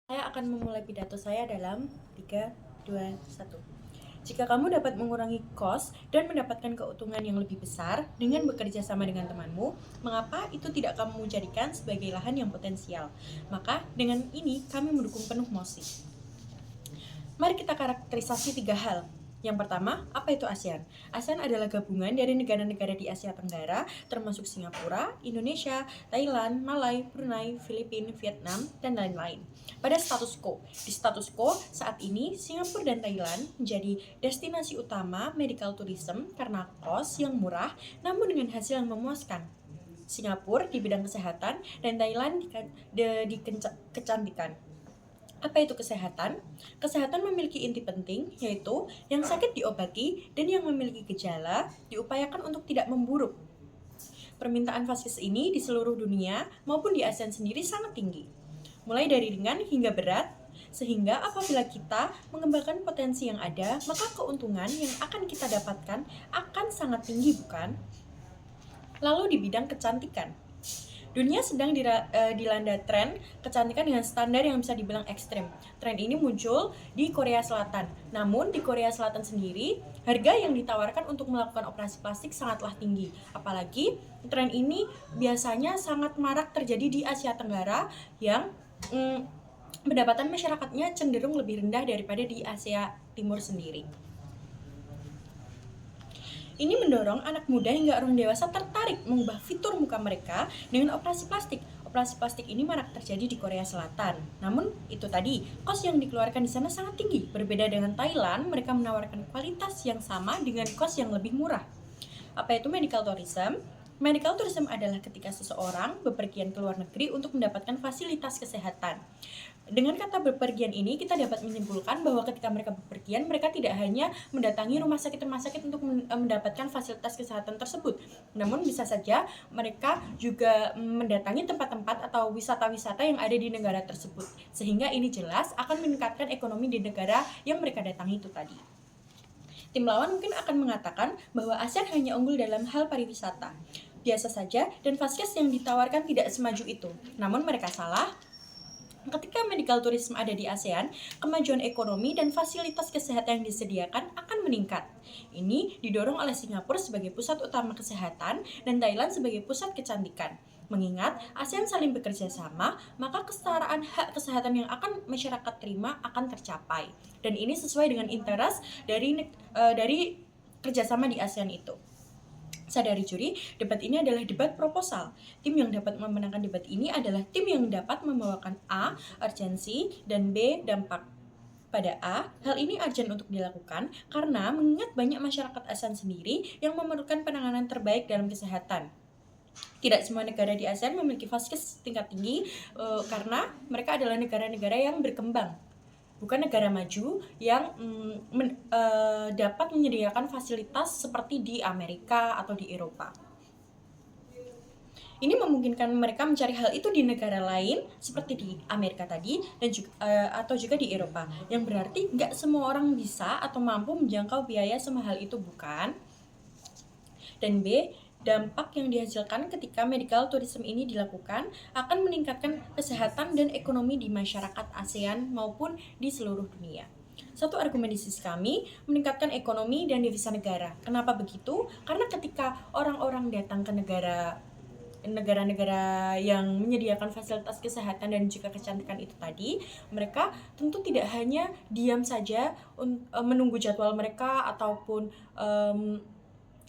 Saya akan memulai pidato saya dalam 3, 2, 1. Jika kamu dapat mengurangi kos dan mendapatkan keuntungan yang lebih besar dengan bekerja sama dengan temanmu, mengapa itu tidak kamu jadikan sebagai lahan yang potensial? Maka dengan ini kami mendukung penuh MOSI. Mari kita karakterisasi 3 hal. Yang pertama, apa itu ASEAN? ASEAN adalah gabungan dari negara-negara di Asia Tenggara, termasuk Singapura, Indonesia, Thailand, Malai, Brunei, Filipina, Vietnam, dan lain-lain. Pada status quo, di status quo saat ini Singapura dan Thailand menjadi destinasi utama medical tourism karena kos yang murah namun dengan hasil yang memuaskan. Singapura di bidang kesehatan dan Thailand di kecantikan. Apa itu kesehatan? Kesehatan memiliki inti penting, yaitu yang sakit diobati dan yang memiliki gejala diupayakan untuk tidak memburuk. Permintaan vaskes ini di seluruh dunia maupun di ASEAN sendiri sangat tinggi, mulai dari ringan hingga berat, sehingga apabila kita mengembangkan potensi yang ada, maka keuntungan yang akan kita dapatkan akan sangat tinggi, bukan? Lalu di bidang kecantikan, dunia sedang dilanda tren kecantikan dengan standar yang bisa dibilang ekstrim. Tren ini muncul di Korea Selatan. Namun di Korea Selatan sendiri, harga yang ditawarkan untuk melakukan operasi plastik sangatlah tinggi. Apalagi tren ini biasanya sangat marak terjadi di Asia Tenggara yang pendapatan masyarakatnya cenderung lebih rendah daripada di Asia Timur sendiri. Ini mendorong anak muda hingga orang dewasa tertarik mengubah fitur muka mereka dengan operasi plastik. Operasi plastik ini marak terjadi di Korea Selatan. Namun, itu tadi, kos yang dikeluarkan di sana sangat tinggi. Berbeda dengan Thailand, mereka menawarkan kualitas yang sama dengan kos yang lebih murah. Apa itu medical tourism? Medical tourism adalah ketika seseorang bepergian ke luar negeri untuk mendapatkan fasilitas kesehatan. Dengan kata bepergian ini, kita dapat menyimpulkan bahwa ketika mereka bepergian, mereka tidak hanya mendatangi rumah sakit-rumah sakit untuk mendapatkan fasilitas kesehatan tersebut. Namun bisa saja mereka juga mendatangi tempat-tempat atau wisata-wisata yang ada di negara tersebut. Sehingga ini jelas akan meningkatkan ekonomi di negara yang mereka datangi itu tadi. Tim lawan mungkin akan mengatakan bahwa ASEAN hanya unggul dalam hal pariwisata. Biasa saja dan vaskes yang ditawarkan tidak semaju itu. Namun mereka salah. Ketika medical tourism ada di ASEAN, kemajuan ekonomi dan fasilitas kesehatan yang disediakan akan meningkat. Ini didorong oleh Singapura sebagai pusat utama kesehatan dan Thailand sebagai pusat kecantikan. Mengingat ASEAN saling bekerja sama, maka kesetaraan hak kesehatan yang akan masyarakat terima akan tercapai. Dan ini sesuai dengan interest dari kerjasama di ASEAN itu. Sadari juri, debat ini adalah debat proposal. Tim yang dapat memenangkan debat ini adalah tim yang dapat membawakan A, urgensi, dan B, dampak. Pada A, hal ini urgent untuk dilakukan karena mengingat banyak masyarakat ASEAN sendiri yang memerlukan penanganan terbaik dalam kesehatan. Tidak semua negara di ASEAN memiliki vaskes tingkat tinggi karena mereka adalah negara-negara yang berkembang, bukan negara maju yang dapat menyediakan fasilitas seperti di Amerika atau di Eropa. Ini memungkinkan mereka mencari hal itu di negara lain seperti di Amerika tadi dan juga, atau juga di Eropa. Yang berarti nggak semua orang bisa atau mampu menjangkau biaya semahal itu, bukan? Dan B, dampak yang dihasilkan ketika medical tourism ini dilakukan akan meningkatkan kesehatan dan ekonomi di masyarakat ASEAN maupun di seluruh dunia. Satu argumen di sisi kami, meningkatkan ekonomi dan devisa negara. Kenapa begitu? Karena ketika orang-orang datang ke negara-negara yang menyediakan fasilitas kesehatan dan juga kecantikan itu tadi, mereka tentu tidak hanya diam saja menunggu jadwal mereka ataupun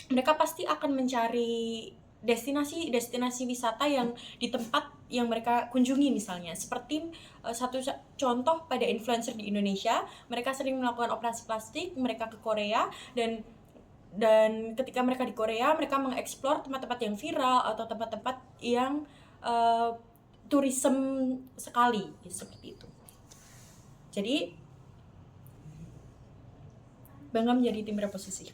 mereka pasti akan mencari destinasi wisata yang di tempat yang mereka kunjungi misalnya. Seperti satu contoh pada influencer di Indonesia, mereka sering melakukan operasi plastik, mereka ke Korea dan ketika mereka di Korea, mereka mengeksplor tempat-tempat yang viral atau tempat-tempat yang tourism sekali, seperti itu. Jadi, bangga menjadi tim reposisi.